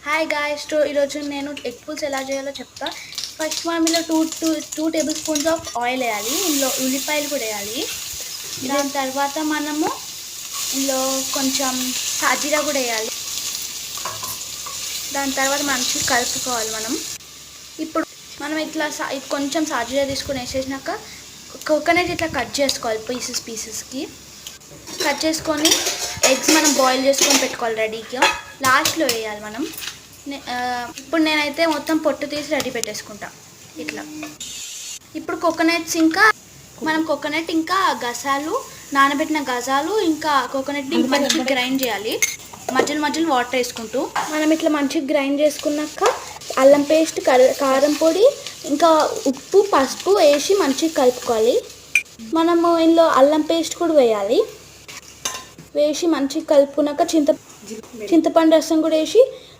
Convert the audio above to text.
Hi guys, ఈరోజు నేను egg pulls ఎలా చేయాలో చెప్తా. ఫస్ట్ మనం ఇందులో two table spoons of oil వేయాలి. ఇందులో ఉల్లిపాయలు కూడా వేయాలి. దాని తర్వాత మనము ఇందులో కొంచెం సాజీరా కూడా వేయాలి. దాని తర్వాత మంచిగా కలుపుకోవాలి. ఇప్పుడు మనం ఇట్లా కొంచెం సాజీరా తీసుకొని వేసేసినాక కోకోనట్ ఇట్లా కట్ చేసుకోవాలి. పీసెస్కి కట్ చేసుకొని ఎగ్స్ మనం బాయిల్ చేసుకొని పెట్టుకోవాలి రెడీగా. లాస్ట్లో వేయాలి మనం. ఇప్పుడు నేనైతే మొత్తం పొట్టు తీసి రెడీ పెట్టేసుకుంటా ఇట్లా. ఇప్పుడు కోకోనట్ ఇంకా గసాలు, నానబెట్టిన గసాలు ఇంకా కోకోనట్ని మంచిగా గ్రైండ్ చేయాలి. మధ్యలో వాటర్ వేసుకుంటూ మనం ఇట్లా మంచిగా గ్రైండ్ చేసుకున్నాక అల్లం పేస్ట్, కారం పొడి, ఇంకా ఉప్పు, పసుపు వేసి మంచిగా కలుపుకోవాలి. మనము ఇందులో అల్లం పేస్ట్ కూడా వేయాలి. వేసి మంచిగా కలుపుకున్నాక చింతపండు రసం కూడా వేసి